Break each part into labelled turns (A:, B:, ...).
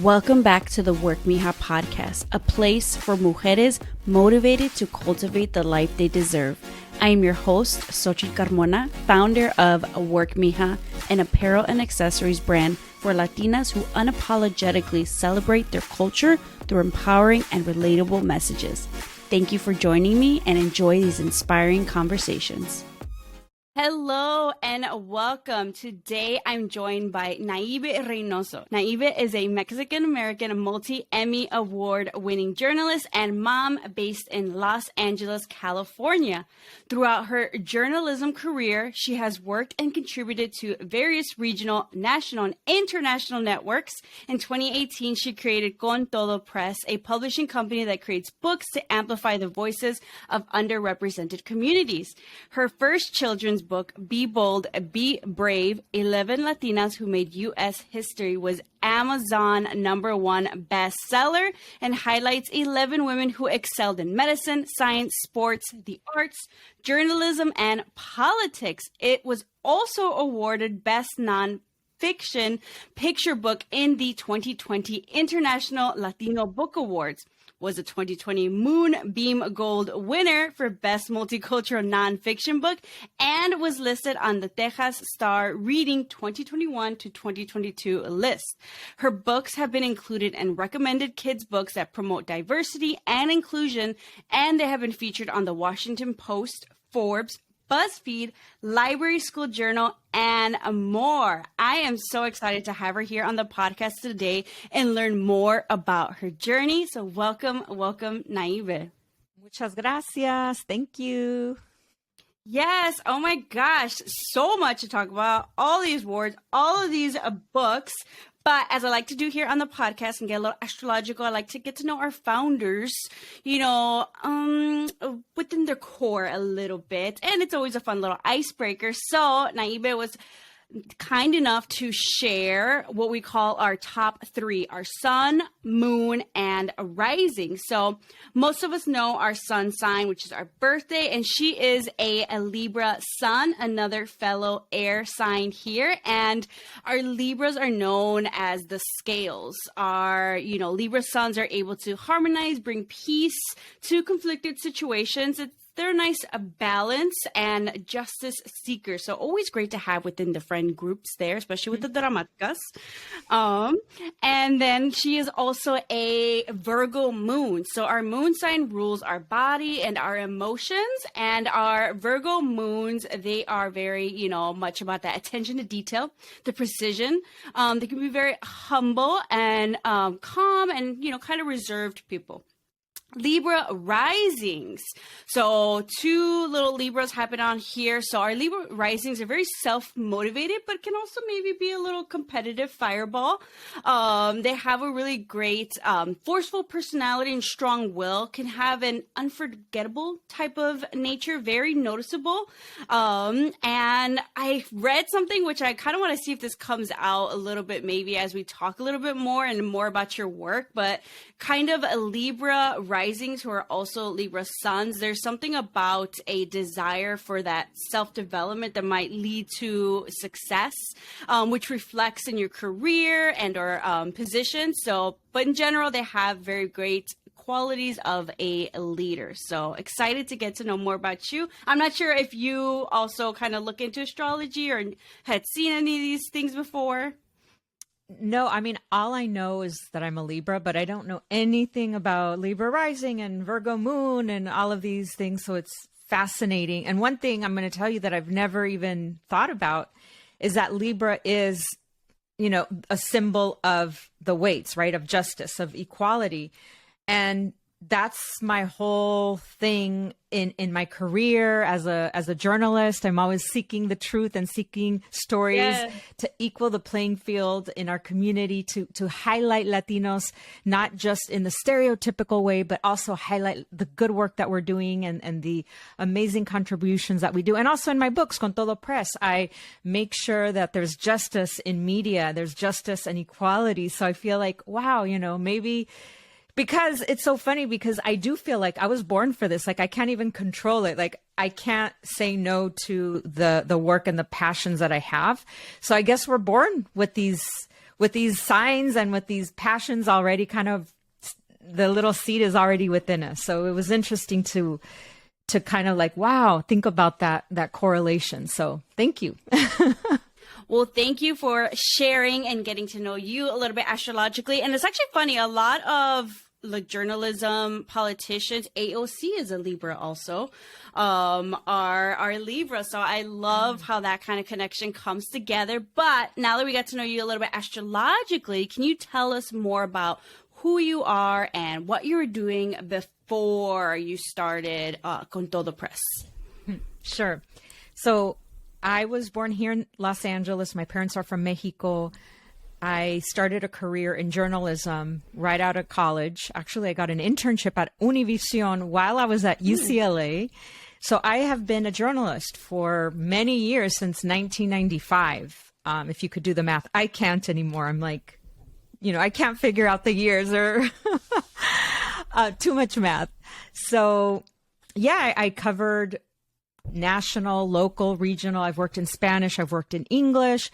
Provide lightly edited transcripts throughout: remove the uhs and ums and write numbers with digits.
A: Welcome back to the Work Mija podcast, a place for mujeres motivated to cultivate the life they deserve. I am your host, Xochitl Carmona, founder of Work Mija, an apparel and accessories brand for Latinas who unapologetically celebrate their culture through empowering and relatable messages. Thank you for joining me and enjoy these inspiring conversations. Hello and welcome. Today I'm joined by Naibe Reynoso. Naibe is a Mexican-American Multi-Emmy award-winning journalist and mom based in Los Angeles, California. Throughout her journalism career, she has worked and contributed to various regional, national, and international networks. In 2018, she created Con Todo Press, a publishing company that creates books to amplify the voices of underrepresented communities. Her first children's book, Be Bold, Be Brave, 11 Latinas Who Made U.S. History, was Amazon #1 bestseller and highlights 11 women who excelled in medicine, science, sports, the arts, journalism, and politics. It was also awarded Best Non-Fiction Picture Book in the 2020 International Latino Book Awards, was a 2020 Moonbeam Gold winner for Best Multicultural Nonfiction Book, and was listed on the Texas Star Reading 2021 to 2022 list. Her books have been included in recommended kids' books that promote diversity and inclusion, and they have been featured on the Washington Post, Forbes, BuzzFeed, Library School Journal, and more. I am so excited to have her here on the podcast today and learn more about her journey. So welcome, Naibe.
B: Muchas gracias. Thank you.
A: Yes. Oh my gosh. So much to talk about. All these awards, all of these books. But as I like to do here on the podcast and get a little astrological, I like to get to know our founders, within their core a little bit. And it's always a fun little icebreaker. So Naibe was kind enough to share what we call our top three, our sun, moon, and rising. So most of us know our sun sign, which is our birthday, and she is a Libra sun, another fellow air sign here. And our Libras are known as the scales. Our, Libra suns are able to harmonize, bring peace to conflicted situations. They're a nice balance and justice seekers. So always great to have within the friend groups there, especially with the dramaticas. And then she is also a Virgo moon. So our moon sign rules our body and our emotions. And our Virgo moons, they are very, much about that attention to detail, the precision. They can be very humble and calm and, kind of reserved people. Libra risings. So two little Libras happen on here. So our Libra risings are very self-motivated, but can also maybe be a little competitive fireball. They have a really great forceful personality and strong will, can have an unforgettable type of nature, very noticeable. And I read something which I kind of want to see if this comes out a little bit, maybe as we talk a little bit more and more about your work, but kind of a Libra risings who are also Libra suns, there's something about a desire for that self-development that might lead to success, which reflects in your career and or position. So, but in general, they have very great qualities of a leader. So excited to get to know more about you. I'm not sure if you also kind of look into astrology or had seen any of these things before.
B: No, I mean, all I know is that I'm a Libra, but I don't know anything about Libra rising and Virgo moon and all of these things. So it's fascinating. And one thing I'm going to tell you that I've never even thought about is that Libra is, a symbol of the weights, right? Of justice, of equality. And that's my whole thing in my career as a journalist. I'm always seeking the truth and seeking stories to equal the playing field in our community, to highlight Latinos, not just in the stereotypical way, but also highlight the good work that we're doing and the amazing contributions that we do. And also in my books, Con Todo Press, I make sure that there's justice in media, there's justice and equality. So I feel like, wow, maybe Because it's so funny, because I do feel like I was born for this. Like I can't even control it. Like I can't say no to the work and the passions that I have. So I guess we're born with these with these signs and with these passions already kind of, the little seed is already within us. So it was interesting to kind of like, wow, think about that correlation. So thank you.
A: Well, thank you for sharing and getting to know you a little bit astrologically. And it's actually funny, a lot of like journalism, politicians, AOC is a Libra also, are Libra. So I love how that kind of connection comes together. But now that we got to know you a little bit astrologically, can you tell us more about who you are and what you were doing before you started Con Todo Press?
B: Sure. So I was born here in Los Angeles. My parents are from Mexico. I started a career in journalism right out of college. Actually, I got an internship at Univision while I was at UCLA. So I have been a journalist for many years, since 1995. If you could do the math, I can't anymore. I'm like, I can't figure out the years, or too much math. So yeah, I covered national, local, regional. I've worked in Spanish. I've worked in English.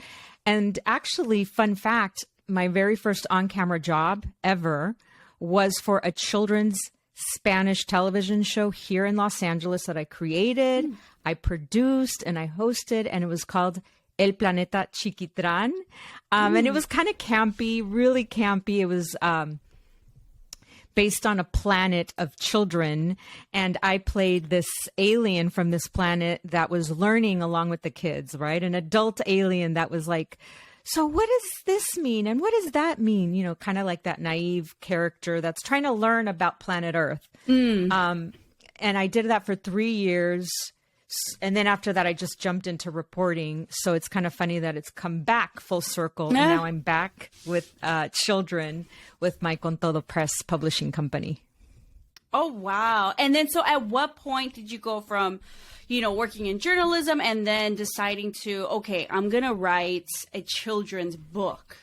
B: And actually, fun fact, my very first on-camera job ever was for a children's Spanish television show here in Los Angeles that I created, I produced, and I hosted, and it was called El Planeta Chiquitran. And it was kind of campy, really campy. It was based on a planet of children. And I played this alien from this planet that was learning along with the kids, right? An adult alien that was like, so what does this mean? And what does that mean? Kind of like that naive character that's trying to learn about planet Earth. And I did that for 3 years. And then after that, I just jumped into reporting. So it's kind of funny that it's come back full circle. And now I'm back with children with my Con Todo Press publishing company.
A: Oh, wow. And then so at what point did you go from, working in journalism and then deciding to, okay, I'm going to write a children's book?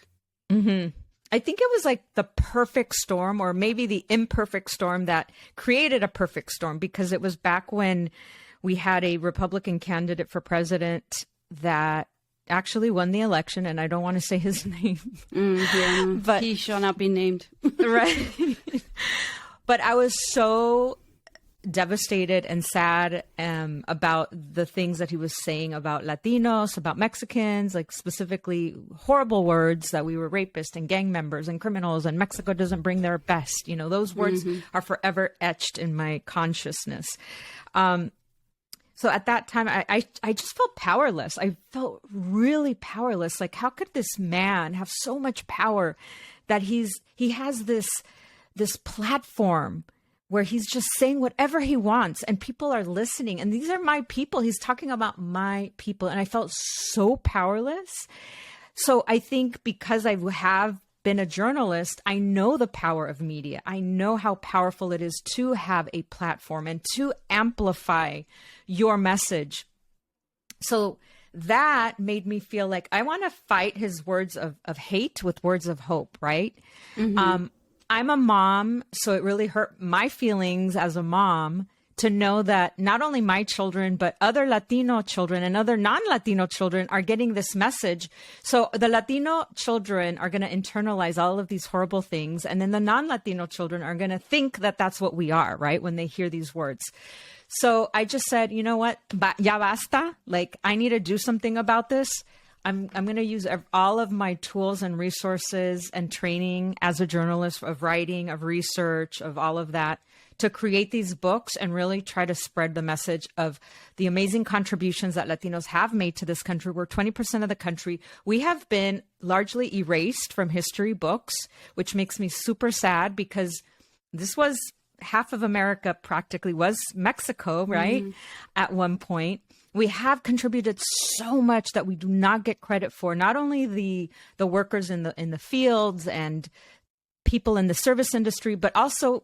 B: Mm-hmm. I think it was like the perfect storm, or maybe the imperfect storm that created a perfect storm, because it was back when we had a Republican candidate for president that actually won the election, and I don't want to say his name.
A: But he shall not be named.
B: Right. But I was so devastated and sad about the things that he was saying about Latinos, about Mexicans, like specifically horrible words that we were rapists and gang members and criminals, and Mexico doesn't bring their best. Those words are forever etched in my consciousness. So at that time, I just felt powerless. I felt really powerless. Like, how could this man have so much power that he has this platform where he's just saying whatever he wants and people are listening. And these are my people. He's talking about my people. And I felt so powerless. So I think because I have been a journalist, I know the power of media. I know how powerful it is to have a platform and to amplify your message. So that made me feel like I want to fight his words of hate with words of hope, right? I'm a mom, so it really hurt my feelings as a mom to know that not only my children, but other Latino children and other non-Latino children are getting this message. So the Latino children are going to internalize all of these horrible things. And then the non-Latino children are going to think that that's what we are, right? When they hear these words. So I just said, you know what? Ya basta. Like, I need to do something about this. I'm going to use all of my tools and resources and training as a journalist, of writing, of research, of all of that, to create these books and really try to spread the message of the amazing contributions that Latinos have made to this country. We're 20% of the country. We have been largely erased from history books, which makes me super sad, because this was half of America practically was Mexico, right? At one point. We have contributed so much that we do not get credit for. Not only the workers in the fields and people in the service industry, but also,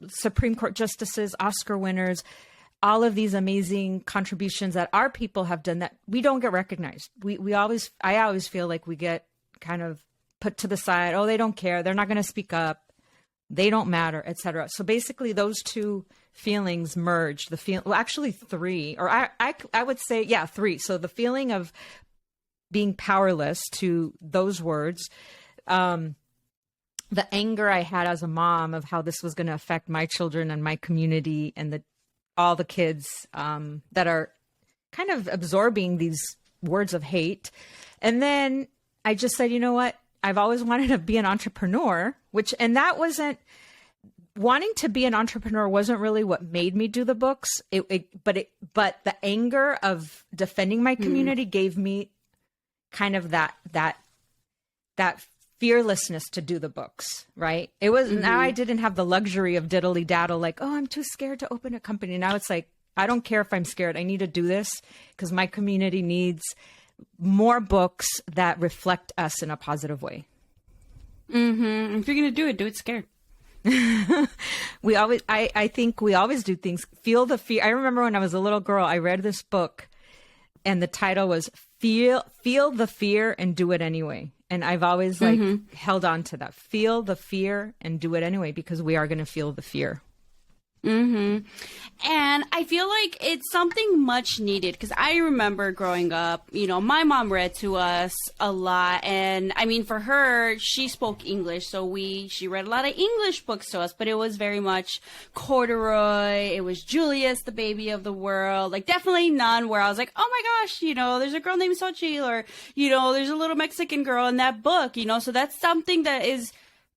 B: Supreme Court justices, Oscar winners, all of these amazing contributions that our people have done that we don't get recognized. I always feel like we get kind of put to the side. Oh, they don't care. They're not going to speak up. They don't matter, etc. So basically those two feelings merged. Actually three, or I would say, three. So the feeling of being powerless to those words, the anger I had as a mom of how this was going to affect my children and my community and all the kids that are kind of absorbing these words of hate. And then I just said, you know what? I've always wanted to be an entrepreneur, that wasn't, wanting to be an entrepreneur wasn't really what made me do the books. But the anger of defending my community gave me kind of that fearlessness to do the books, right? It was, now I didn't have the luxury of diddly daddle, like, oh, I'm too scared to open a company. Now it's like, I don't care if I'm scared. I need to do this because my community needs more books that reflect us in a positive way.
A: If you're going to do it scared.
B: I think we always do things, feel the fear. I remember when I was a little girl, I read this book and the title was Feel the Fear and Do It Anyway. And I've always held on to that. Feel the fear and do it anyway, because we are going to feel the fear.
A: And I feel like it's something much needed, because I remember growing up, my mom read to us a lot. And I mean, for her, she spoke English. So she read a lot of English books to us, but it was very much Corduroy. It was Julius, the Baby of the World. Like, definitely none where I was like, oh my gosh, there's a girl named Xochitl, or, there's a little Mexican girl in that book, so that's something that is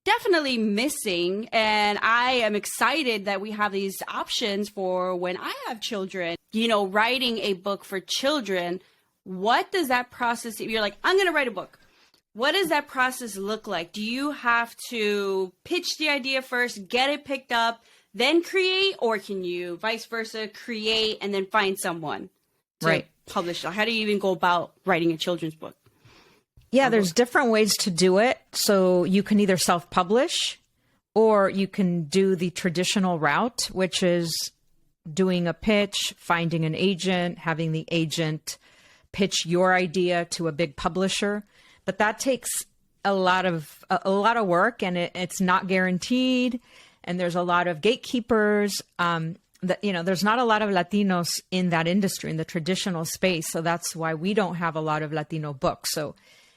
A: definitely missing. And I am excited that we have these options for when I have children, writing a book for children. What does that process, if you're like, I'm going to write a book, what does that process look like? Do you have to pitch the idea first, get it picked up, then create, or can you vice versa, create and then find someone to publish? How do you even go about writing a children's book?
B: Yeah, there's different ways to do it. So you can either self-publish, or you can do the traditional route, which is doing a pitch, finding an agent, having the agent pitch your idea to a big publisher. But that takes a lot of work, and it's not guaranteed. And there's a lot of gatekeepers. There's not a lot of Latinos in that industry, in the traditional space. So that's why we don't have a lot of Latino books. So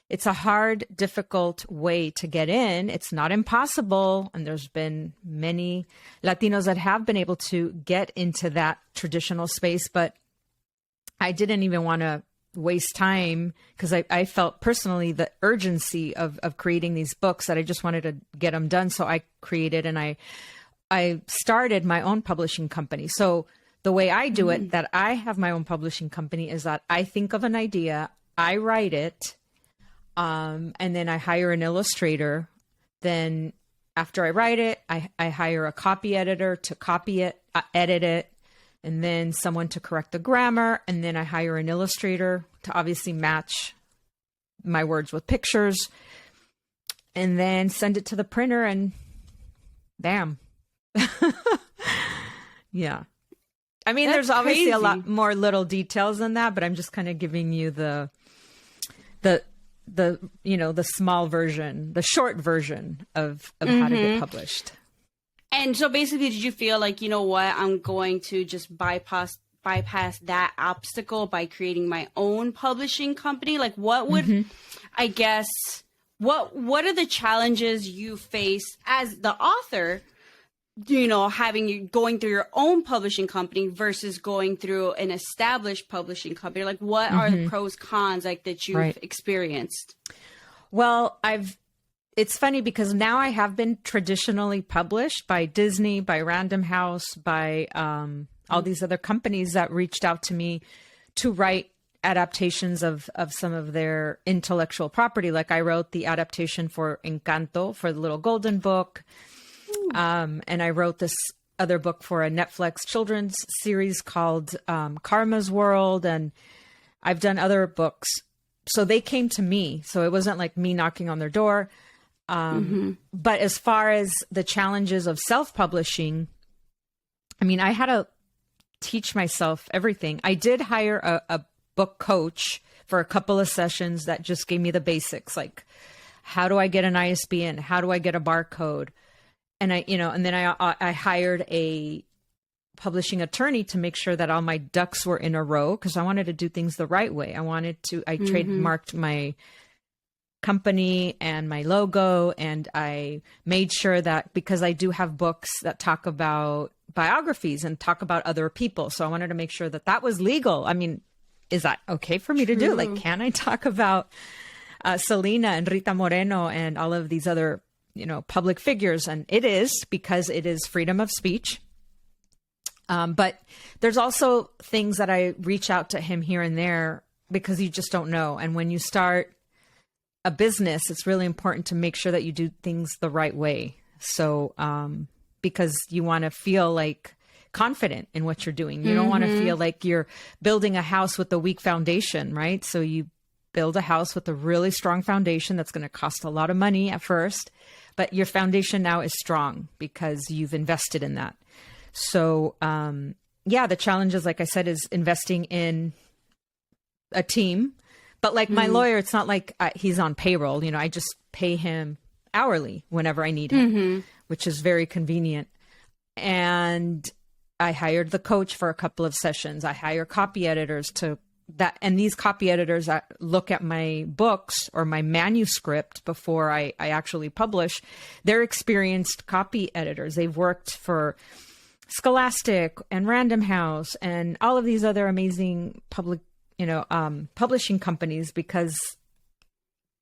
B: it's a hard, difficult way to get in. It's not impossible. And there's been many Latinos that have been able to get into that traditional space. But I didn't even want to waste time, because I felt personally the urgency of creating these books, that I just wanted to get them done. So I created and I started my own publishing company. So the way I do it, that I have my own publishing company, is that I think of an idea, I write it, and then I hire an illustrator. Then after I write it, I hire a copy editor to copy it, edit it, and then someone to correct the grammar. And then I hire an illustrator to obviously match my words with pictures, and then send it to the printer, and bam. Yeah. I mean, there's obviously a lot more little details than that, but I'm just kind of giving you the small version, the short version of how to get published.
A: And so basically, did you feel like, I'm going to just bypass that obstacle by creating my own publishing company? Like, what would, I guess, what are the challenges you face as the author, going through your own publishing company versus going through an established publishing company? Like, what are the pros, cons, like, that you've experienced?
B: Well, it's funny because now I have been traditionally published by Disney, by Random House, by all these other companies that reached out to me to write adaptations of some of their intellectual property. Like, I wrote the adaptation for Encanto, for the Little Golden Book. And I wrote this other book for a Netflix children's series called Karma's World. And I've done other books. So they came to me. So it wasn't like me knocking on their door. But as far as the challenges of self-publishing, I mean, I had to teach myself everything. I did hire a book coach for a couple of sessions that just gave me the basics. Like, how do I get an ISBN? How do I get a barcode? And then I hired a publishing attorney to make sure that all my ducks were in a row, because I wanted to do things the right way. I trademarked my company and my logo. And I made sure that, because I do have books that talk about biographies and talk about other people. So I wanted to make sure that that was legal. I mean, is that okay for me to do? Like, can I talk about Selena and Rita Moreno and all of these other, public figures? And it is, because it is freedom of speech. But there's also things that I reach out to him here and there, because you just don't know. And when you start a business, it's really important to make sure that you do things the right way. So, because you want to feel like confident in what you're doing. You don't want to feel like you're building a house with a weak foundation, right? So you build a house with a really strong foundation that's going to cost a lot of money at first, but your foundation now is strong because you've invested in that. So, the challenge is, like I said, is investing in a team. But like my lawyer, it's not like he's on payroll. I just pay him hourly whenever I need him, which is very convenient. And I hired the coach for a couple of sessions. I hire copy editors and these copy editors look at my books or my manuscript before I actually publish. They're experienced copy editors. They've worked for Scholastic and Random House and all of these other amazing publishing companies, because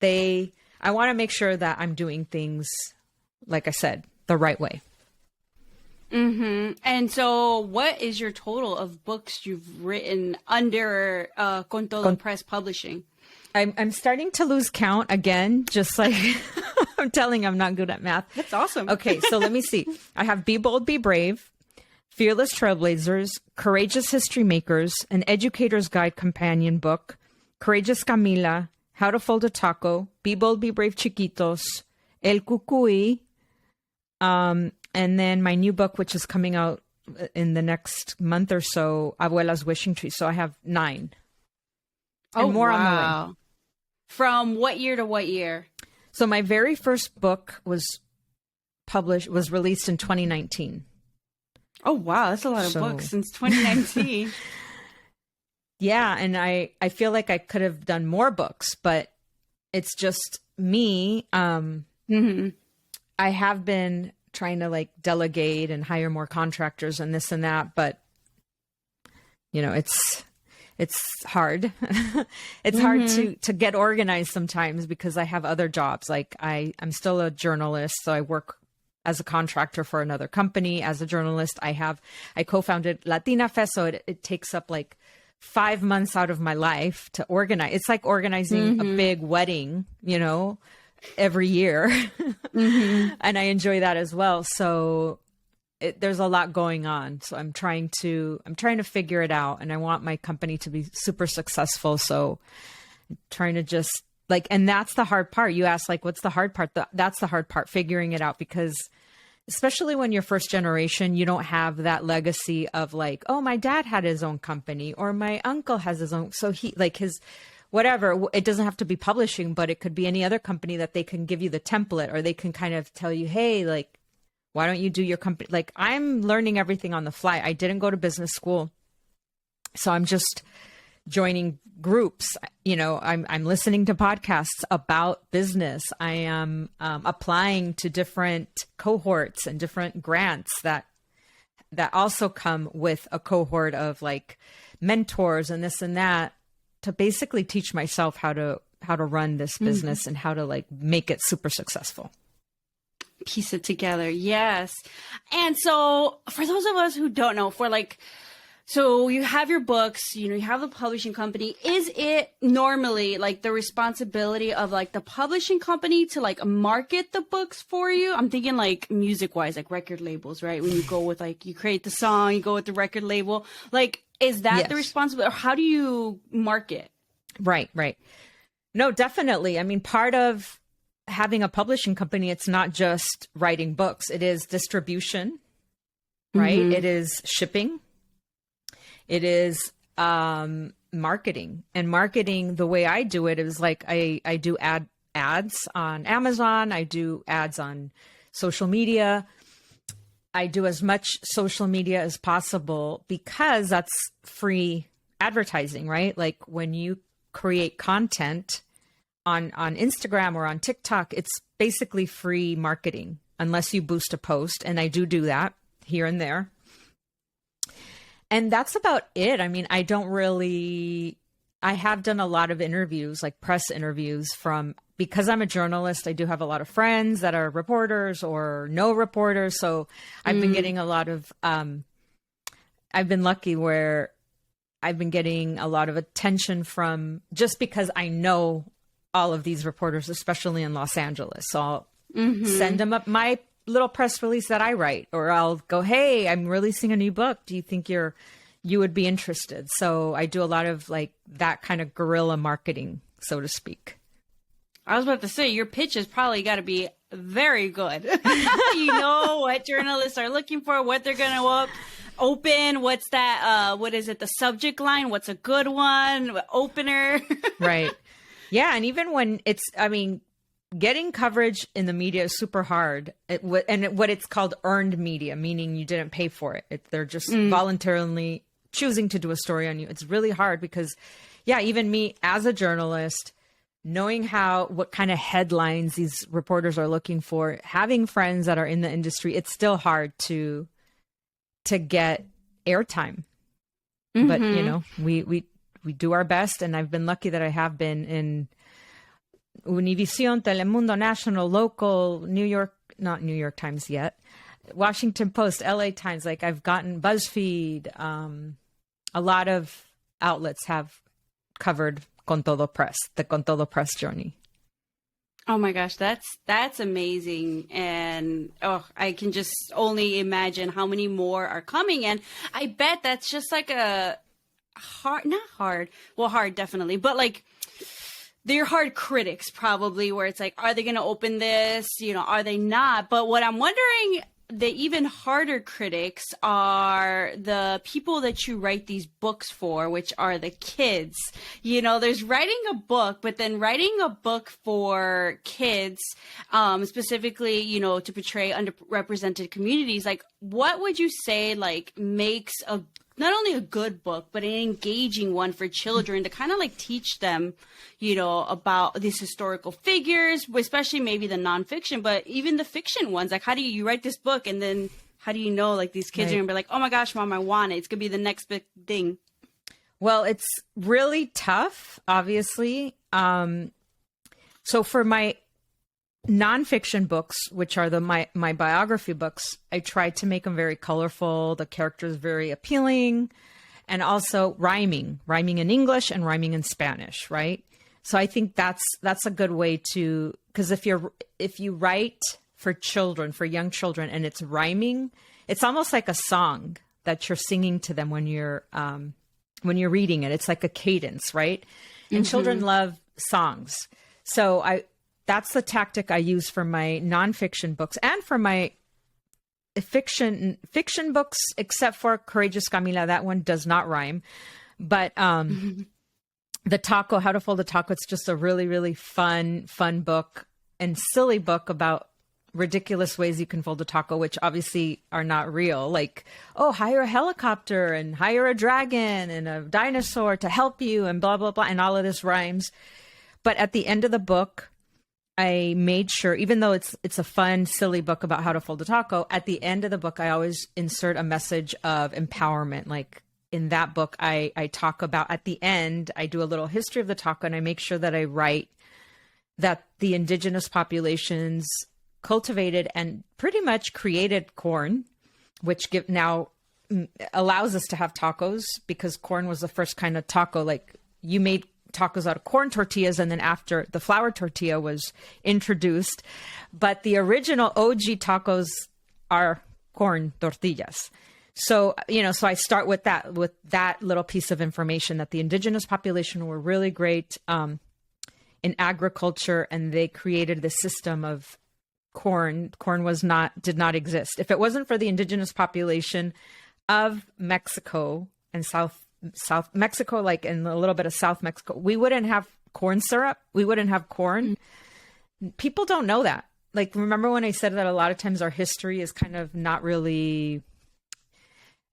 B: I want to make sure that I'm doing things, like I said, the right way.
A: And so what is your total of books you've written under Con Todo Press Publishing?
B: I'm starting to lose count again, just like I'm not good at math.
A: That's awesome.
B: Okay, so let me see. I have Be Bold, Be Brave, Fearless Trailblazers, Courageous History Makers, An Educator's Guide Companion Book, Courageous Camila, How to Fold a Taco, Be Bold, Be Brave Chiquitos, El Cucuy, and then my new book, which is coming out in the next month or so, Abuela's Wishing Tree. So I have 9. And more on the way.
A: From what year to what year?
B: So my very first book was released in 2019.
A: Oh, wow. That's a lot of books since 2019.
B: Yeah. And I feel like I could have done more books, but it's just me. I have been trying to delegate and hire more contractors and this and that, but it's hard. It's hard to get organized sometimes, because I have other jobs. Like I'm still a journalist, so I work as a contractor for another company. As a journalist, I co-founded Latina Fest, so it takes up 5 months out of my life to organize. It's like organizing a big wedding, every year. And I enjoy that as well. So there's a lot going on. So I'm trying to figure it out, and I want my company to be super successful. So I'm trying to just and that's the hard part. You asked what's the hard part? That's the hard part, figuring it out, because especially when you're first generation, you don't have that legacy of oh, my dad had his own company, or my uncle has his own. So he his whatever, it doesn't have to be publishing, but it could be any other company that they can give you the template, or they can kind of tell you, hey, why don't you do your company? I'm learning everything on the fly. I didn't go to business school, so I'm just joining groups. I'm listening to podcasts about business. I am applying to different cohorts and different grants that also come with a cohort of mentors and this and that, to basically teach myself how to run this business and how to make it super successful.
A: Piece it together. Yes. And so for those of us who don't know, so you have your books, you have the publishing company. Is it normally the responsibility of the publishing company to market the books for you? I'm thinking music wise, record labels, right? When you go with you create the song, you go with the record label. Is that the responsibility, or how do you market?
B: Right. No, definitely. I mean, part of having a publishing company, it's not just writing books. It is distribution, right? It is shipping. It is marketing. And marketing, the way I do it is I do ads on Amazon. I do ads on social media. I do as much social media as possible, because that's free advertising, right? When you create content on Instagram or on TikTok, it's basically free marketing unless you boost a post. And I do that here and there. And that's about it. I mean, I have done a lot of interviews, like press interviews because I'm a journalist, I do have a lot of friends that are reporters or no reporters. So I've been getting a lot of, I've been lucky where I've been getting a lot of attention from just because I know all of these reporters, especially in Los Angeles. So I'll send them up my little press release that I write, or I'll go, hey, I'm releasing a new book. Do you think you would be interested? So I do a lot of like that kind of guerrilla marketing, so to speak.
A: I was about to say, your pitch has probably got to be very good. You know what journalists are looking for, what they're going to open. What's that? What is it? The subject line? What's a good one? Opener? Right.
B: Yeah. And even when getting coverage in the media is super hard. What it's called earned media, meaning you didn't pay for it. They're just voluntarily choosing to do a story on you. It's really hard because, even me as a journalist, knowing what kind of headlines these reporters are looking for, having friends that are in the industry, it's still hard to get airtime. But, we do our best. And I've been lucky that I have been in Univision, Telemundo, National, Local, not New York Times yet, Washington Post, LA Times. Like I've gotten BuzzFeed. A lot of outlets have covered Con Todo Press, the Con Todo Press journey.
A: Oh my gosh, that's amazing. And I can just only imagine how many more are coming. And I bet that's just like a hard definitely, but like they're hard critics probably, where it's like, are they going to open this? Are they not? But what I'm wondering, the even harder critics are the people that you write these books for, which are the kids. There's writing a book, but then writing a book for kids, specifically, to portray underrepresented communities. Like, what would you say, like, makes not only a good book, but an engaging one for children to kind of like teach them, about these historical figures, especially maybe the nonfiction, but even the fiction ones. Like, how do you write this book? And then how do you know, like, these kids are going to be like, oh my gosh, Mom, I want it. It's going to be the next big thing.
B: Well, it's really tough, obviously. So for my nonfiction books, which are my biography books, I tried to make them very colorful, the characters very appealing, and also rhyming in English and rhyming in Spanish, right? So I think that's a good way to, because if you write for children, for young children, and it's rhyming, it's almost like a song that you're singing to them when you're reading it. It's like a cadence, right? And children love songs. So that's the tactic I use for my nonfiction books and for my fiction books, except for Courageous Camila. That one does not rhyme. But the taco, How to Fold a Taco, it's just a really, really fun book and silly book about ridiculous ways you can fold a taco, which obviously are not real. Like, hire a helicopter and hire a dragon and a dinosaur to help you and blah, blah, blah. And all of this rhymes. But at the end of the book, I made sure, even though it's a fun, silly book about how to fold a taco, at the end of the book, I always insert a message of empowerment. Like in that book, I talk about, at the end, I do a little history of the taco, and I make sure that I write that the indigenous populations cultivated and pretty much created corn, which now allows us to have tacos, because corn was the first kind of taco. Like, you made tacos out of corn tortillas, and then after, the flour tortilla was introduced, but the original OG tacos are corn tortillas. So, so I start with that little piece of information, that the indigenous population were really great in agriculture, and they created this system of corn. Corn did not exist. If it wasn't for the indigenous population of Mexico and South Mexico, like in a little bit of South Mexico, we wouldn't have corn syrup. We wouldn't have corn. People don't know that. Like, remember when I said that a lot of times our history is kind of not really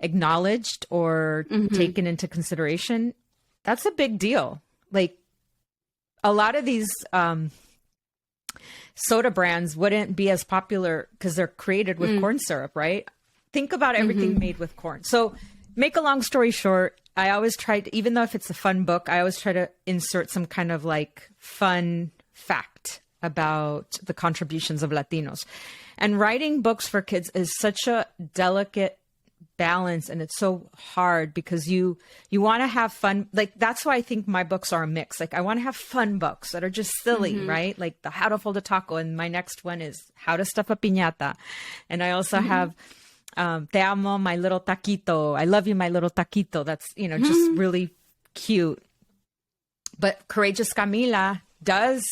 B: acknowledged or taken into consideration? That's a big deal. Like, a lot of these soda brands wouldn't be as popular because they're created with corn syrup, right? Think about everything made with corn. So make a long story short, I always try to, even though if it's a fun book, I always try to insert some kind of like fun fact about the contributions of Latinos. And writing books for kids is such a delicate balance, and it's so hard because you want to have fun. Like, that's why I think my books are a mix. Like, I want to have fun books that are just silly, right? Like the How to Fold a Taco, and my next one is How to Stuff a Piñata. And I also have Te Amo, My Little Taquito. I Love You, My Little Taquito. That's, just really cute. But Courageous Camila does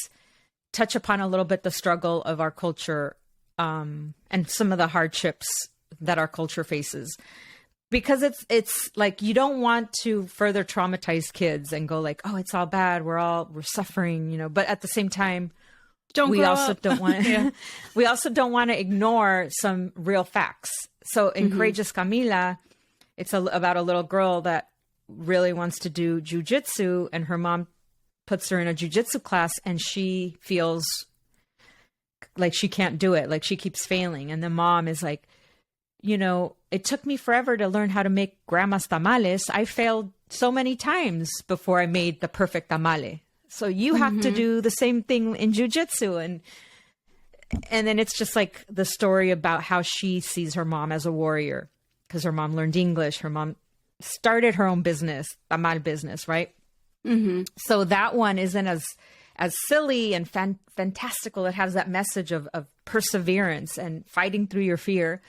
B: touch upon a little bit the struggle of our culture, and some of the hardships that our culture faces, because it's like, you don't want to further traumatize kids and go like, oh, it's all bad, we're suffering, but at the same time, we also don't want to ignore some real facts. So in Courageous Camila, it's about a little girl that really wants to do jujitsu, and her mom puts her in a jujitsu class, and she feels like she can't do it. Like, she keeps failing. And the mom is like, it took me forever to learn how to make grandma's tamales. I failed so many times before I made the perfect tamale. So you have to do the same thing in jujitsu. And then it's just like the story about how she sees her mom as a warrior, because her mom learned English. Her mom started her own business, tamal business, right? So that one isn't as silly and fantastical. It has that message of perseverance and fighting through your fear.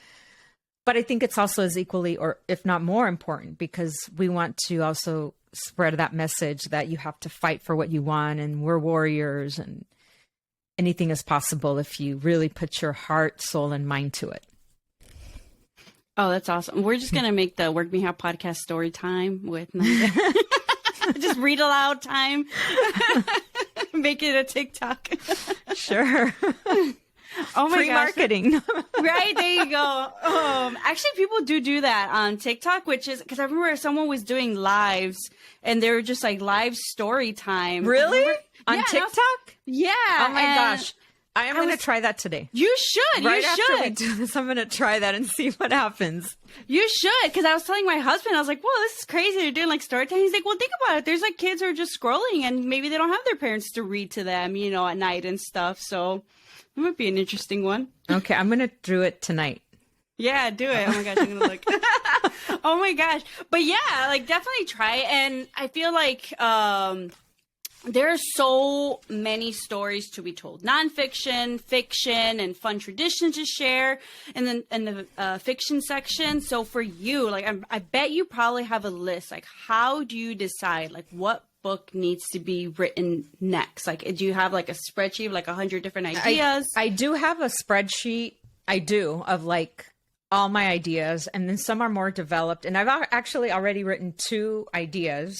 B: But I think it's also as equally, or if not more important, because we want to also spread that message that you have to fight for what you want, and we're warriors, and anything is possible if you really put your heart, soul, and mind to it.
A: Oh, that's awesome. We're just going to make the Work Me Out podcast story time with Naibe. Just read aloud time. Make it a TikTok.
B: Sure.
A: Oh my
B: Free
A: gosh.
B: marketing.
A: Right, there you go. Actually, people do that on TikTok, which is, because I remember someone was doing lives, and they were just like live story time.
B: Really? On
A: Yeah,
B: TikTok?
A: Yeah.
B: Oh my gosh. I am going to try that today.
A: You should.
B: Right
A: you
B: after
A: should.
B: we do this, I'm going to try that and see what happens.
A: You should, because I was telling my husband, I was like, "Whoa, this is crazy. They're doing like story time." He's like, "Well, think about it. There's like kids who are just scrolling, and maybe they don't have their parents to read to them, at night and stuff. So it might be an interesting one."
B: Okay, I'm going to do it tonight.
A: Yeah, do it. Oh my gosh, I'm gonna look. Oh my gosh, but yeah, like definitely try it. And I feel like there are so many stories to be told, nonfiction, fiction, and fun traditions to share, and then in the fiction section. So for you, like I bet you probably have a list. Like, how do you decide like what book needs to be written next? Like, do you have like a spreadsheet of like 100 different ideas?
B: I do have a spreadsheet. I do, of like all my ideas, and then some are more developed. And I've actually already written 2 ideas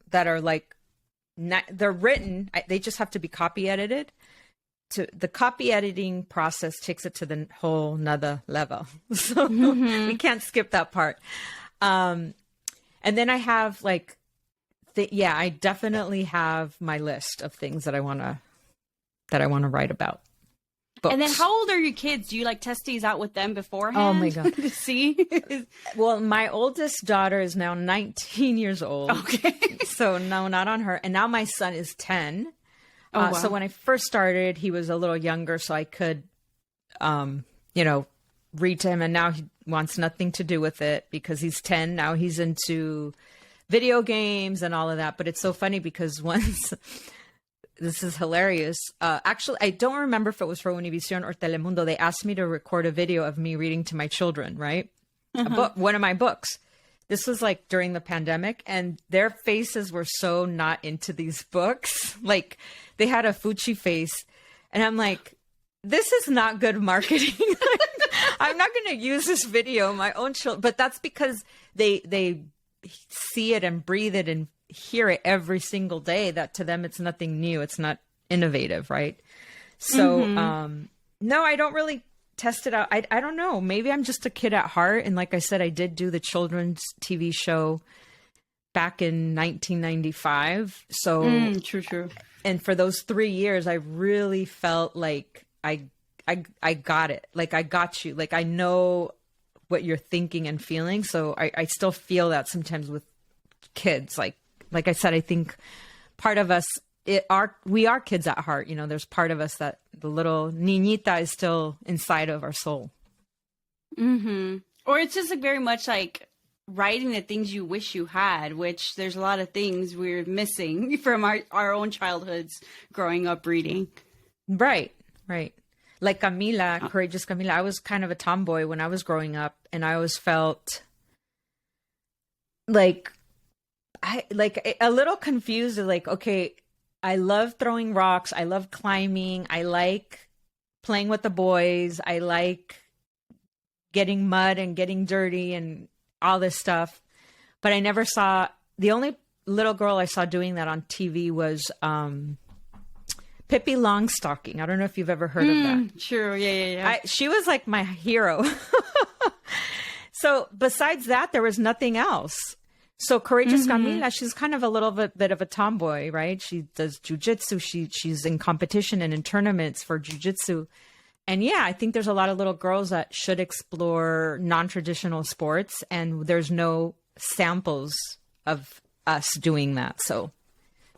B: that are like, they're written, they just have to be copy edited. The copy editing process takes it to the whole nother level. So we can't skip that part. And then I have like, I definitely have my list of things that I want to write about. Books.
A: And then how old are your kids? Do you like test these out with them beforehand?
B: Oh my God.
A: To see?
B: Well, my oldest daughter is now 19 years old.
A: Okay.
B: So no, not on her. And now my son is 10.
A: Oh, wow.
B: So when I first started, he was a little younger, so I could, read to him. And now he wants nothing to do with it because he's 10. Now he's into video games and all of that. But it's so funny because once... This is hilarious. Actually, I don't remember if it was for Univision or Telemundo. They asked me to record a video of me reading to my children, right? A book, one of my books. This was like during the pandemic, and their faces were so not into these books. Like, they had a Fuchi face, and I'm like, this is not good marketing. I'm not going to use this video, my own children. But that's because they see it and breathe it and hear it every single day, that to them it's nothing new, it's not innovative, right? So no, I don't really test it out. I don't know, maybe I'm just a kid at heart, and like I said, I did do the children's TV show back in 1995. So
A: true.
B: And for those 3 years, I really felt like I got it. Like, I got you. Like, I know what you're thinking and feeling. So I still feel that sometimes with kids. Like I said, I think part of us, we are kids at heart. You know, there's part of us that the little niñita is still inside of our soul.
A: Mm-hmm. Or it's just like very much like writing the things you wish you had, which there's a lot of things we're missing from our own childhoods growing up reading.
B: Right. Like Camila, Courageous Camila, I was kind of a tomboy when I was growing up, and I always felt like a little confused. Like, okay, I love throwing rocks. I love climbing. I like playing with the boys. I like getting mud and getting dirty and all this stuff. But I never saw, the only little girl I saw doing that on TV was Pippi Longstocking. I don't know if you've ever heard of that.
A: True. Yeah.
B: She was like my hero. So besides that, there was nothing else. So Courageous Camila, she's kind of a little bit of a tomboy, right? She does jujitsu. She's in competition and in tournaments for jujitsu. And yeah, I think there's a lot of little girls that should explore non-traditional sports, and there's no samples of us doing that. So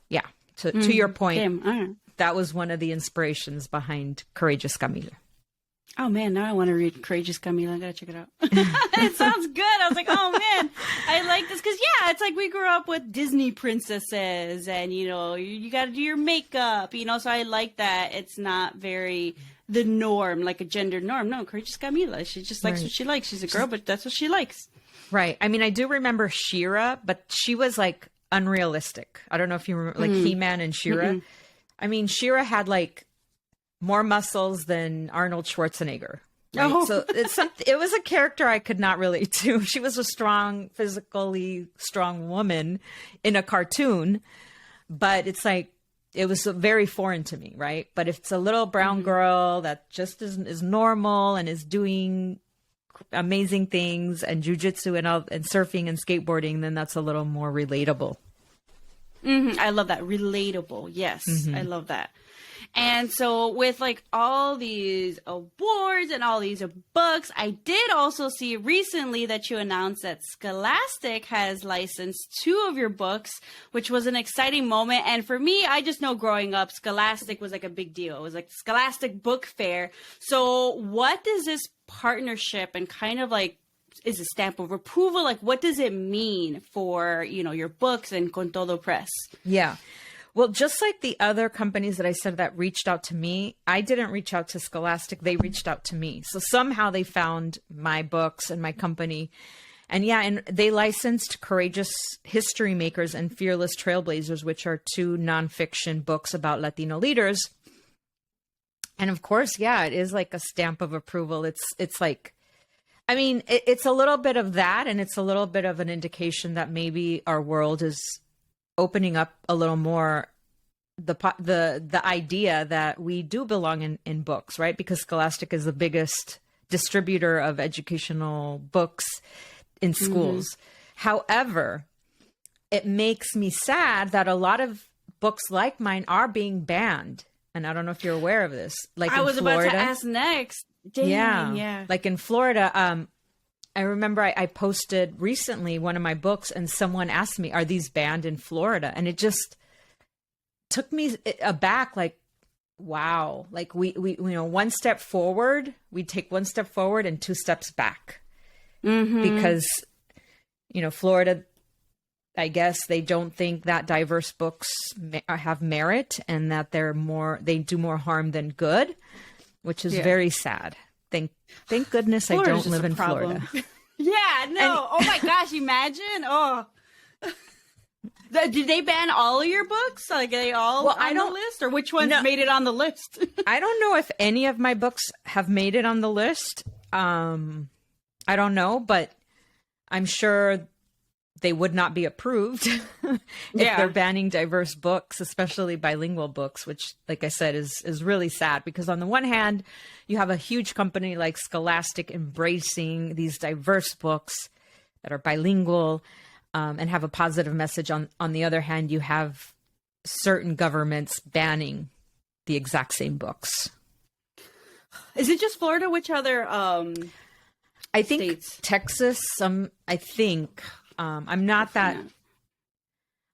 B: yeah, to your point, that was one of the inspirations behind Courageous Camila.
A: Oh man, now I want to read Courageous Camila. I gotta check it out. It sounds good. I was like, oh man, I like this because yeah, it's like we grew up with Disney princesses, and you know, you got to do your makeup, you know. So I like that it's not very the norm, like a gender norm. No, Courageous Camila, she just likes what she likes. She's a girl, but that's what she likes.
B: Right. I mean, I do remember She-Ra, but she was like unrealistic. I don't know if you remember, like He-Man and She-Ra. I mean, She-Ra had like more muscles than Arnold Schwarzenegger. Right? Oh. So it was a character I could not relate to. She was a strong, physically strong woman in a cartoon, but it's like, it was very foreign to me, right? But if it's a little brown girl that just is normal and is doing amazing things and jujitsu and surfing and skateboarding, then that's a little more relatable.
A: I love that. Relatable. Yes. I love that. And so with like all these awards and all these books, I did also see recently that you announced that Scholastic has licensed 2 of your books, which was an exciting moment. And for me, I just know growing up, Scholastic was like a big deal. It was like Scholastic Book Fair. So what does this partnership and kind of like is a stamp of approval? Like, what does it mean for, you know, your books and Con Todo Press?
B: Yeah. Well, just like the other companies that I said that reached out to me, I didn't reach out to Scholastic. They reached out to me. So somehow they found my books and my company. And yeah, and they licensed Courageous History Makers and Fearless Trailblazers, which are 2 nonfiction books about Latino leaders. And of course, yeah, it is like a stamp of approval. It's like, I mean, it's a little bit of that, and it's a little bit of an indication that maybe our world is opening up a little more the idea that we do belong in books, right? Because Scholastic is the biggest distributor of educational books in schools. However, it makes me sad that a lot of books like mine are being banned. And I don't know if you're aware of this. Like
A: I was
B: Florida,
A: about to ask next. Dang, yeah.
B: Like in Florida, I remember I posted recently one of my books, and someone asked me, are these banned in Florida? And it just took me aback, like, wow. Like we you know, one step forward, we take one step forward and 2 steps back. Because, you know, Florida, I guess they don't think that diverse books have merit, and that they do more harm than good, which is very sad. Thank goodness Florida's I don't live in Florida.
A: Yeah, no. Oh my gosh, imagine. Oh. Did they ban all of your books? Like, are they all on the list? Or which ones made it on the list?
B: I don't know if any of my books have made it on the list. I don't know, but I'm sure they would not be approved if they're banning diverse books, especially bilingual books, which, like I said, is really sad, because on the one hand, you have a huge company like Scholastic embracing these diverse books that are bilingual. and have a positive message. On the other hand, you have certain governments banning the exact same books.
A: Is it just Florida? Which other
B: I think
A: states?
B: Texas. I think I'm not that.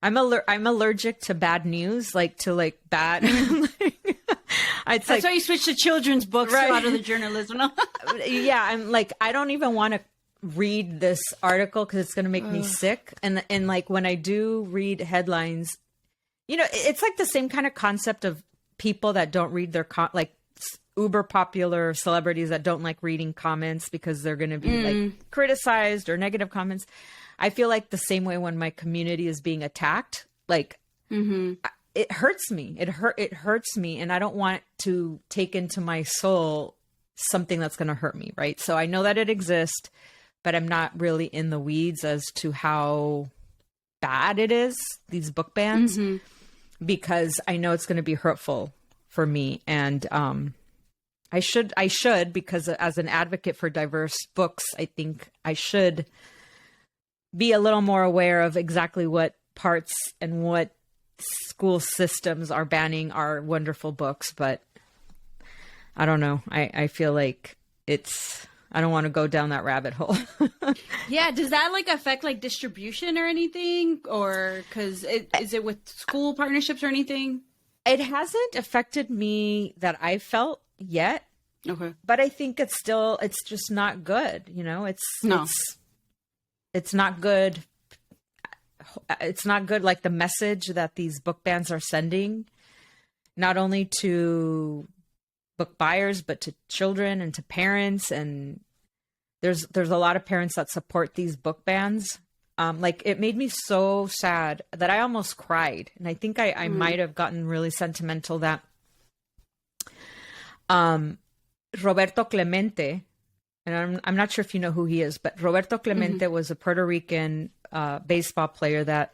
B: I'm allergic to bad news, to bad.
A: That's why you switched to children's books out of the journalism.
B: Yeah, I'm I don't even want to read this article because it's going to make me sick. And when I do read headlines, it's the same kind of concept of people that don't read their uber popular celebrities that don't like reading comments because they're going to be criticized or negative comments. I feel the same way when my community is being attacked. It hurts me. It hurts me, and I don't want to take into my soul something that's going to hurt me, right? So I know that it exists, but I'm not really in the weeds as to how bad it is, these book bans, because I know it's going to be hurtful for me. And I should, because as an advocate for diverse books, I think I should be a little more aware of exactly what parts and what school systems are banning our wonderful books. But I don't know. I feel like I don't want to go down that rabbit hole.
A: Yeah. Does that affect distribution or anything? Or is it with school partnerships or anything?
B: It hasn't affected me that I felt yet.
A: Okay.
B: But I think it's just not good. It's not good. It's not good. The message that these book bans are sending, not only to book buyers, but to children and to parents. And there's a lot of parents that support these book bans. It made me so sad that I almost cried. And I think I might have gotten really sentimental that, Roberto Clemente, and I'm not sure if you know who he is, but Roberto Clemente was a Puerto Rican baseball player that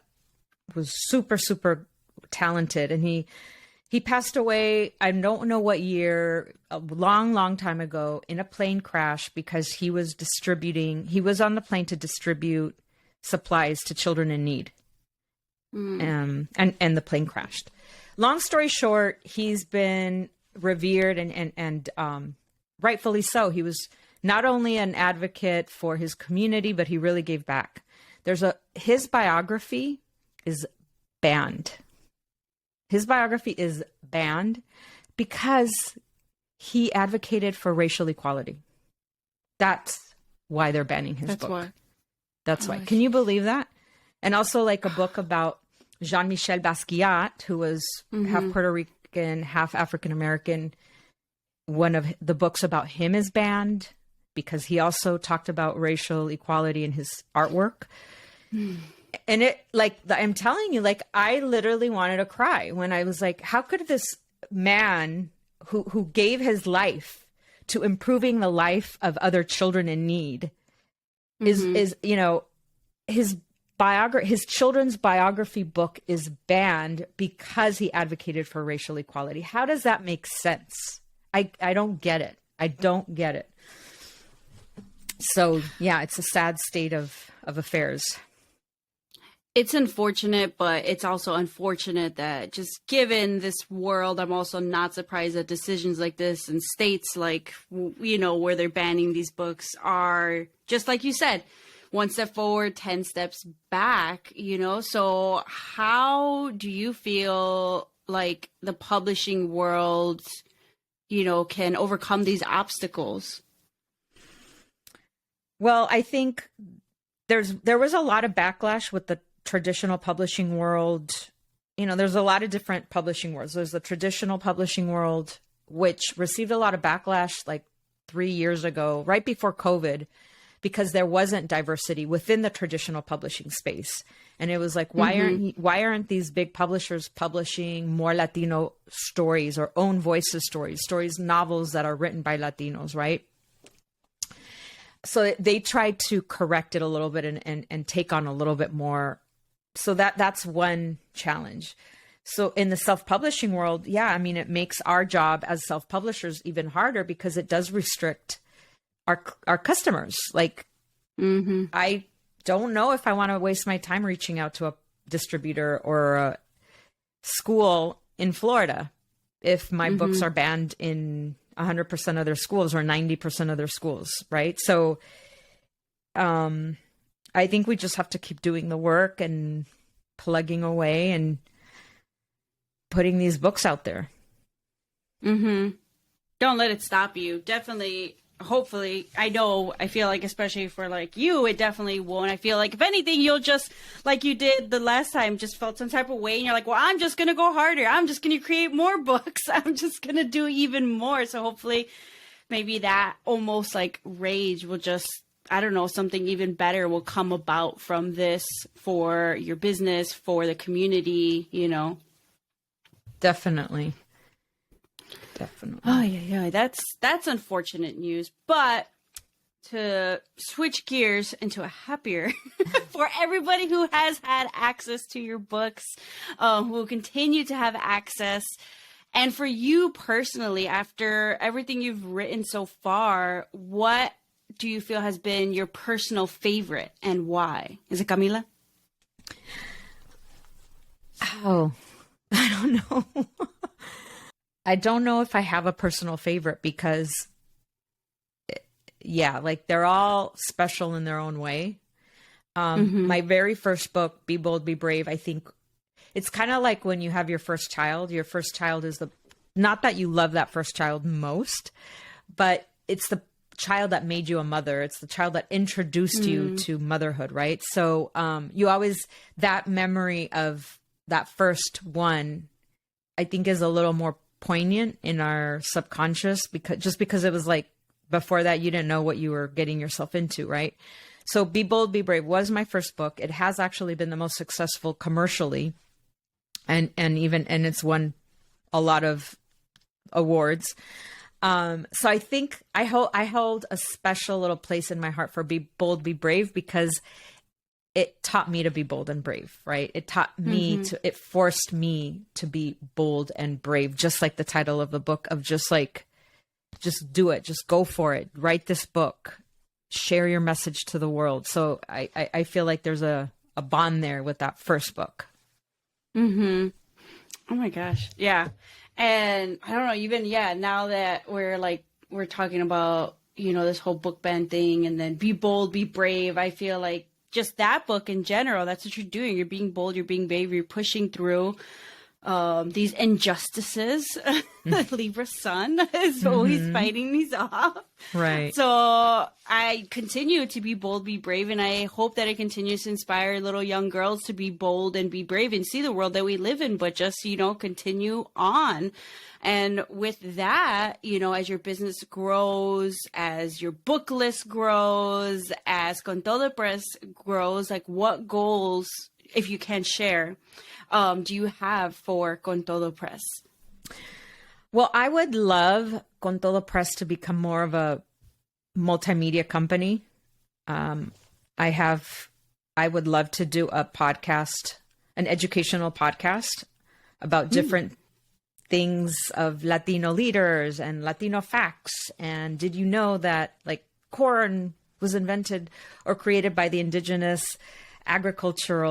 B: was super, super talented. And he passed away, I don't know what year, a long, long time ago, in a plane crash because he was on the plane to distribute supplies to children in need. And the plane crashed. Long story short, he's been revered and rightfully so. He was not only an advocate for his community, but he really gave back. His biography is banned. His biography is banned because he advocated for racial equality. That's why they're banning his book. That's why. Can you believe that? And also a book about Jean-Michel Basquiat, who was half Puerto Rican, half African-American. One of the books about him is banned because he also talked about racial equality in his artwork. And I'm telling you, I literally wanted to cry when I was how could this man who gave his life to improving the life of other children in need his children's biography book is banned because he advocated for racial equality. How does that make sense? I don't get it. I don't get it. So yeah, it's a sad state of affairs.
A: It's unfortunate, but it's also unfortunate that just given this world, I'm also not surprised that decisions like this in states where they're banning these books are, just like you said, one step forward, 10 steps back, So how do you feel the publishing world, can overcome these obstacles?
B: Well, I think there was a lot of backlash with the traditional publishing world. There's a lot of different publishing worlds. There's the traditional publishing world, which received a lot of backlash 3 years ago, right before COVID, because there wasn't diversity within the traditional publishing space. And it was why aren't these big publishers publishing more Latino stories or own voices stories, novels that are written by Latinos, right? So they tried to correct it a little bit and take on a little bit more. So that's one challenge. So in the self-publishing world, it makes our job as self-publishers even harder because it does restrict our customers. I don't know if I want to waste my time reaching out to a distributor or a school in Florida if my books are banned in 100% of their schools or 90% of their schools, right? So I think we just have to keep doing the work and plugging away and putting these books out there.
A: Don't let it stop you. Definitely. Hopefully, I feel like, especially for like you, it definitely won't. I feel like if anything, you'll just, like you did the last time, just felt some type of way and you're like, well, I'm just going to go harder. I'm just going to create more books. I'm just going to do even more. So hopefully maybe that almost like rage will just, I don't know, something even better will come about from this for your business, for the community, you know?
B: Definitely.
A: Oh yeah. That's unfortunate news. But to switch gears into a happier for everybody who has had access to your books, who will continue to have access, and for you personally, after everything you've written so far, what do you feel has been your personal favorite and why? Is it Camila?
B: Oh, I don't know. I don't know if I have a personal favorite because, yeah, like they're all special in their own way. My very first book, Be Bold, Be Brave, I think it's kind of like when you have your first child. Your first child is not that you love that first child most, but it's the child that made you a mother. It's the child that introduced you to motherhood, right? So you always, that memory of that first one, I think is a little more poignant in our subconscious because it was like before that you didn't know what you were getting yourself into, right? So Be Bold, Be Brave was my first book. It has actually been the most successful commercially, and it's won a lot of awards. So I think I hold a special little place in my heart for Be Bold, Be Brave because it taught me to be bold and brave, right? It taught me it forced me to be bold and brave, just like the title of the book of just do it, just go for it, write this book, share your message to the world. So I feel like there's a bond there with that first book.
A: Oh my gosh. Yeah. And I don't know, even, now that we're talking about, this whole book ban thing and then Be Bold, Be Brave, I feel like just that book in general, that's what you're doing. You're being bold, you're being brave, you're pushing through these injustices. Libra sun is always fighting these off.
B: Right.
A: So I continue to be bold, be brave, and I hope that it continues to inspire little young girls to be bold and be brave and see the world that we live in, but just, continue on. And with that, as your business grows, as your book list grows, as Con Todo Press grows, like what goals, if you can share, do you have for Con Todo Press?
B: Well, I would love Con Todo Press to become more of a multimedia company. I would love to do a podcast, an educational podcast about different things of Latino leaders and Latino facts. And did you know that like corn was invented or created by the indigenous agriculturists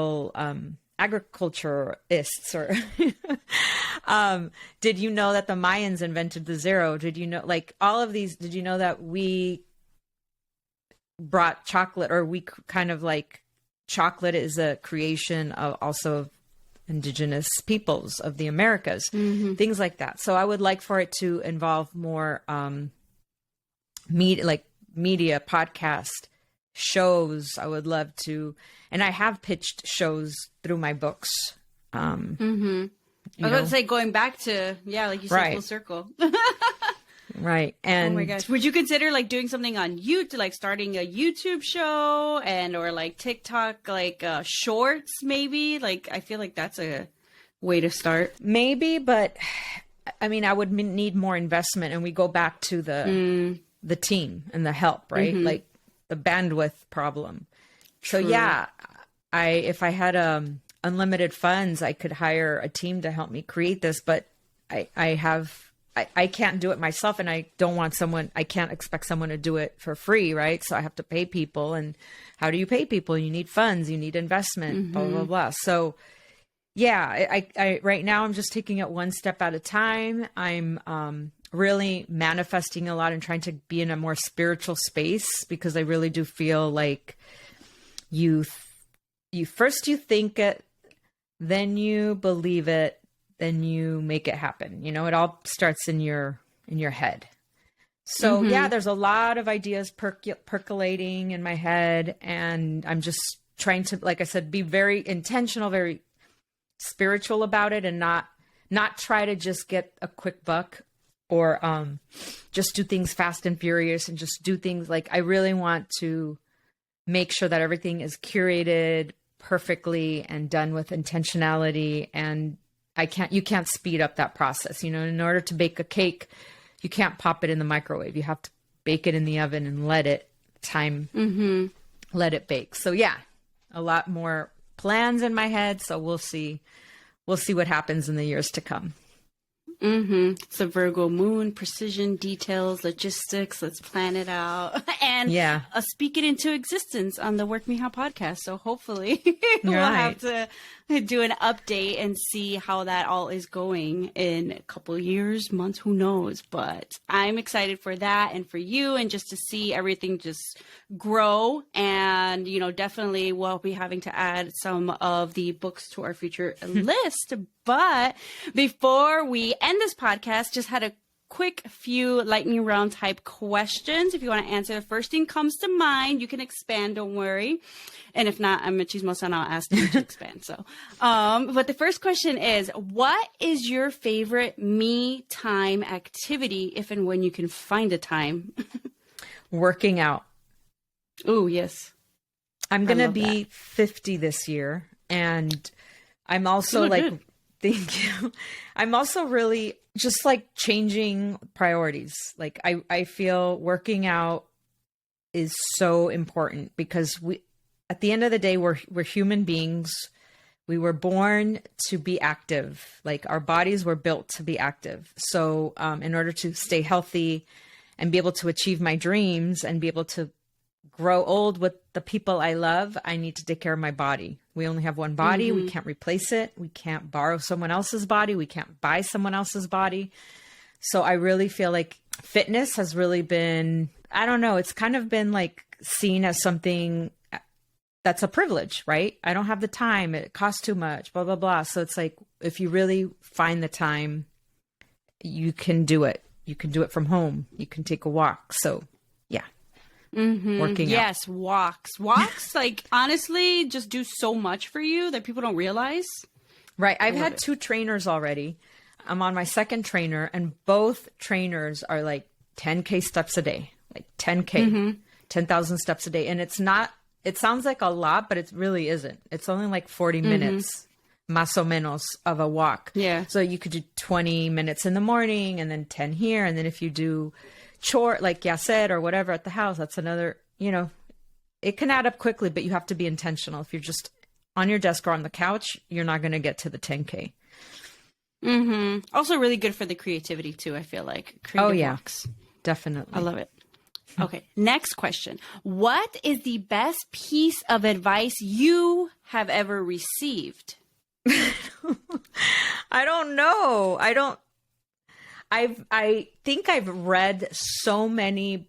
B: or did you know that the Mayans invented the zero? Did you know, like all of these, did you know that we brought chocolate, or we kind of like chocolate is a creation of also indigenous peoples of the Americas, things like that. So I would like for it to involve more media, podcast, shows. I would love to, and I have pitched shows through my books. I was
A: going to say, going back to, like you said, full circle.
B: Right. And
A: oh my gosh, would you consider like doing something on YouTube, like starting a YouTube show or like TikTok, like shorts maybe? Like, I feel like that's a way to start.
B: Maybe, but I mean, I would need more investment, and we go back to the team and the help, right? Like the bandwidth problem. So if I had unlimited funds, I could hire a team to help me create this, but I have I can't do it myself, and I can't expect someone to do it for free, right? So I have to pay people. And how do you pay people? You need funds, you need investment, blah, blah, blah. So yeah, I right now I'm just taking it one step at a time. I'm really manifesting a lot and trying to be in a more spiritual space, because I really do feel like you first you think it, then you believe it, then you make it happen. It all starts in your head. So yeah, there's a lot of ideas percolating in my head, and I'm just trying to, like I said, be very intentional, very spiritual about it, and not try to just get a quick buck, or just do things fast and furious, and just do things like, I really want to make sure that everything is curated perfectly and done with intentionality. And you can't speed up that process. In order to bake a cake, you can't pop it in the microwave. You have to bake it in the oven and let it bake. So yeah, a lot more plans in my head. So we'll see what happens in the years to come.
A: It's a Virgo moon, precision, details, logistics. Let's plan it out and speak it into existence on the Work Me How podcast. So hopefully we'll have to do an update and see how that all is going in a couple years, months, who knows. But I'm excited for that and for you, and just to see everything just grow. And, definitely we'll be having to add some of the books to our future list. But before we end this podcast, just had a quick few lightning round type questions. If you want to answer, the first thing comes to mind, you can expand, don't worry. And if not, I'm a chismosa and I'll ask you to expand. So, but the first question is, what is your favorite me time activity, if and when you can find a time?
B: Working out.
A: Oh, yes.
B: I'm going to be 50 this year. And I'm also
A: good.
B: Thank you. I'm also really just like changing priorities. Like I feel working out is so important, because at the end of the day, we're human beings. We were born to be active. Like, our bodies were built to be active. So in order to stay healthy and be able to achieve my dreams and be able to grow old with the people I love, I need to take care of my body. We only have one body. We can't replace it. We can't borrow someone else's body. We can't buy someone else's body. So I really feel like fitness has really been, I don't know, it's kind of been like seen as something that's a privilege, right? I don't have the time. It costs too much, blah, blah, blah. So it's like, if you really find the time, you can do it. You can do it from home. You can take a walk. So yeah. Working out.
A: Yes, walks. Like, honestly, just do so much for you that people don't realize.
B: Right. I've had 2 trainers already. I'm on my second trainer, and both trainers are like 10K steps a day, like 10K, 10,000 steps a day. And it sounds like a lot, but it really isn't. It's only like 40 minutes, más o menos, of a walk.
A: Yeah.
B: So you could do 20 minutes in the morning, and then 10 here. And then if you do chore like yacer or whatever at the house, that's another, it can add up quickly, but you have to be intentional. If you're just on your desk or on the couch, you're not going to get to the 10K.
A: Also really good for the creativity too, I feel like. Creative walks.
B: Definitely.
A: I love it. Okay, next question. What is the best piece of advice you have ever received?
B: I don't know. I think I've read so many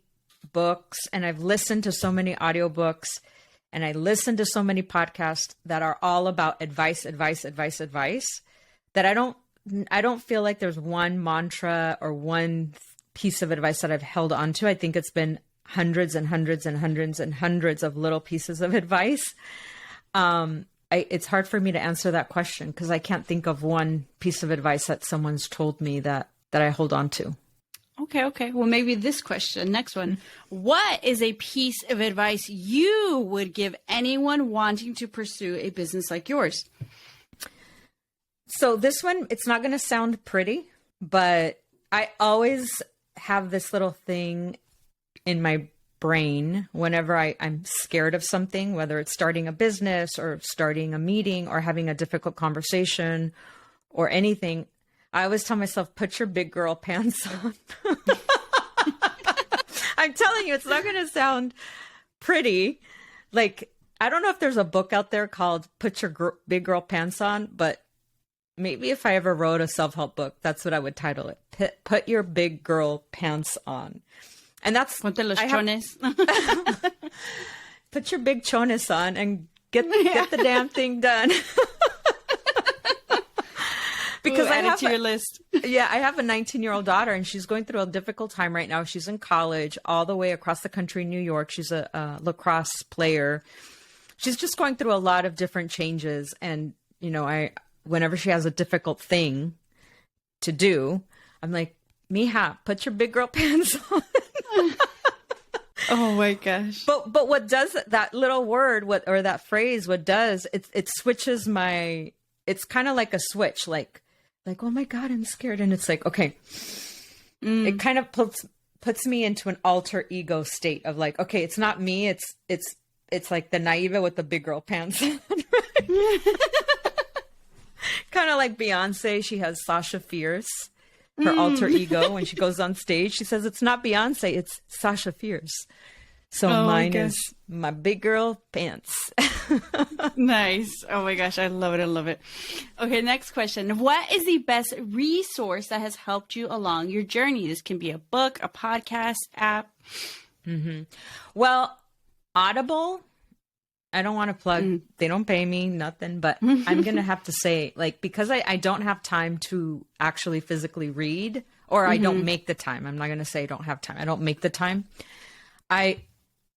B: books, and I've listened to so many audiobooks, and I listen to so many podcasts that are all about advice, that I don't feel like there's one mantra or one piece of advice that I've held on to. I think it's been hundreds and hundreds and hundreds and hundreds of little pieces of advice. It's hard for me to answer that question, because I can't think of one piece of advice that someone's told me that I hold on to.
A: Okay. Well, maybe this question, next one. What is a piece of advice you would give anyone wanting to pursue a business like yours?
B: So this one, it's not going to sound pretty, but I always have this little thing in my brain whenever I'm scared of something, whether it's starting a business or starting a meeting or having a difficult conversation or anything. I always tell myself, put your big girl pants on. I'm telling you, it's not going to sound pretty. Like, I don't know if there's a book out there called Put Your Big Girl Pants On, but maybe if I ever wrote a self-help book, that's what I would title it. Put your big girl pants on. And that's...
A: Ponte los chones.
B: Put your big chones on and get the damn thing done. Because
A: add it to your list.
B: Yeah, I have a 19-year-old daughter, and she's going through a difficult time right now. She's in college all the way across the country in New York. She's a lacrosse player. She's just going through a lot of different changes. And, you know, whenever she has a difficult thing to do, I'm like, mija, put your big girl pants on.
A: Oh my gosh.
B: But what does that little word, or that phrase, what does, it switches it's kind of like a switch, like, oh my God, I'm scared. And it's like, okay, it kind of puts me into an alter ego state of like, okay, it's not me. It's like the Naibe with the big girl pants on. Kind of like Beyonce. She has Sasha Fierce, her alter ego. When she goes on stage, she says, it's not Beyonce, it's Sasha Fierce. So mine is my big girl pants.
A: Nice. Oh my gosh, I love it. I love it. Okay, next question. What is the best resource that has helped you along your journey? This can be a book, a podcast, app.
B: Mm-hmm. Well, Audible, I don't want to plug. They don't pay me, nothing. But I'm going to have to say, like, because I don't have time to actually physically read, or I don't make the time. I'm not going to say I don't have time. I don't make the time.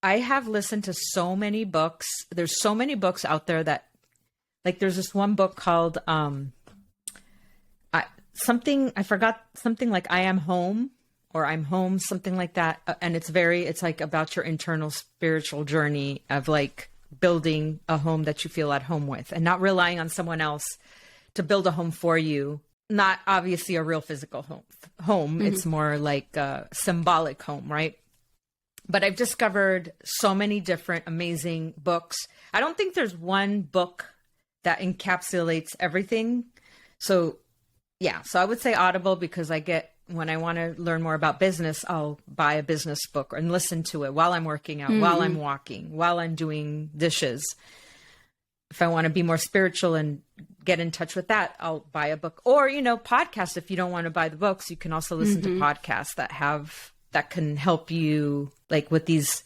B: I have listened to so many books. There's so many books out there that, like, there's this one book called something like I Am Home, or I'm Home, something like that. And it's like about your internal spiritual journey of like building a home that you feel at home with, and not relying on someone else to build a home for you. Not obviously a real physical home. It's more like a symbolic home, right? But I've discovered so many different amazing books. I don't think there's one book that encapsulates everything. So yeah, so I would say Audible, because when I want to learn more about business, I'll buy a business book and listen to it while I'm working out, while I'm walking, while I'm doing dishes. If I want to be more spiritual and get in touch with that, I'll buy a book. Or, podcasts. If you don't want to buy the books, you can also listen to podcasts that can help you, like with these,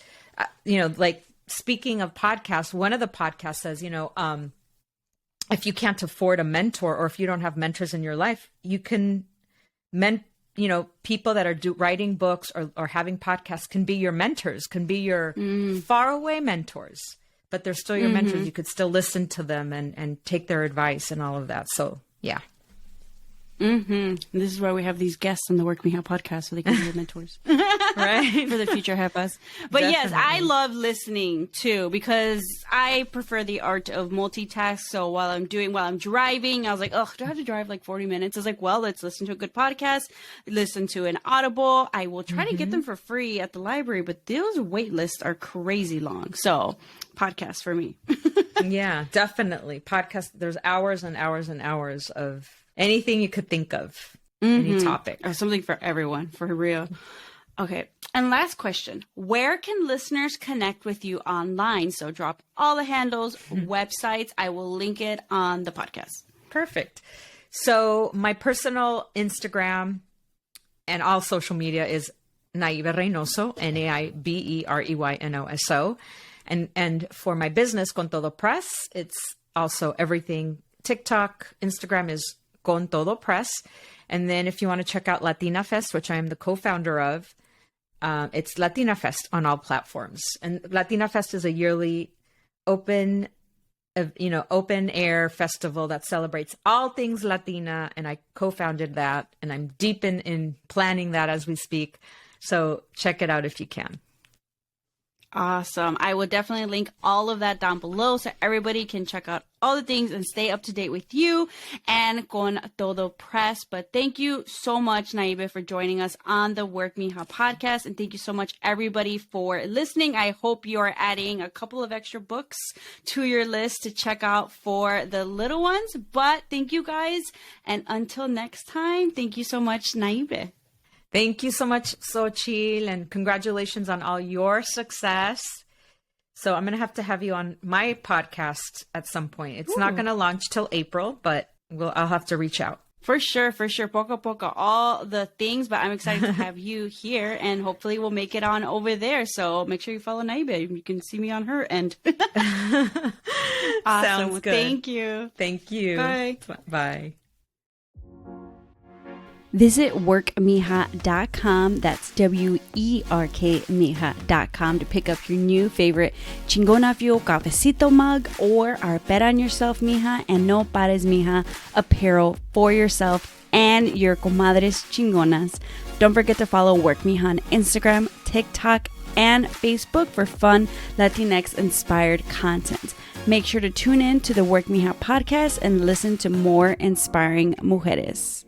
B: like speaking of podcasts, one of the podcasts says, if you can't afford a mentor, or if you don't have mentors in your life, you can people that are writing books or having podcasts can be your mentors, can be your faraway mentors, but they're still your mentors. You could still listen to them and take their advice and all of that. So yeah.
A: This is why we have these guests on the Work Me How podcast, so they can be your mentors,
B: right?
A: For the future help us. But
B: Definitely.
A: Yes, I love listening too, because I prefer the art of multitask. So while I'm driving, I was like, oh, do I have to drive like 40 minutes? I was like, well, let's listen to a good podcast, listen to an Audible. I will try to get them for free at the library, but those wait lists are crazy long. So podcast for me.
B: Yeah, definitely. Podcast. There's hours and hours and hours of anything you could think of, any topic.
A: Or something for everyone, for real. Okay. And last question. Where can listeners connect with you online? So drop all the handles, websites. I will link it on the podcast.
B: Perfect. So my personal Instagram and all social media is Naibe Reynoso, Naibereynoso. And for my business, Con Todo Press, it's also everything. TikTok, Instagram is Con Todo Press. And then if you want to check out Latina Fest, which I am the co-founder of, it's Latina Fest on all platforms. And Latina Fest is a yearly open air festival that celebrates all things Latina. And I co-founded that, and I'm deep in planning that as we speak. So check it out if you can.
A: Awesome. I will definitely link all of that down below so everybody can check out all the things and stay up to date with you and Con Todo Press. But thank you so much, Naibe, for joining us on the Work Mija podcast. And thank you so much, everybody, for listening. I hope you are adding a couple of extra books to your list to check out for the little ones. But thank you, guys. And until next time, thank you so much, Naibe.
B: Thank you so much, Xochitl, and congratulations on all your success. So I'm going to have you on my podcast at some point. It's not going to launch till April, but I'll have to reach out.
A: For sure. Poco a poco, all the things, but I'm excited to have you here, and hopefully we'll make it on over there. So make sure you follow Naibe. You can see me on her end. Awesome.
B: Sounds good.
A: Thank you.
B: Thank you.
A: Bye.
B: Bye.
A: Visit workmija.com, that's WERKmija.com, to pick up your new favorite Chingona Fuel cafecito mug or our Bet on Yourself Mija and No Pares Mija apparel for yourself and your comadres chingonas. Don't forget to follow Work Mija on Instagram, TikTok, and Facebook for fun Latinx-inspired content. Make sure to tune in to the Work Mija podcast and listen to more inspiring mujeres.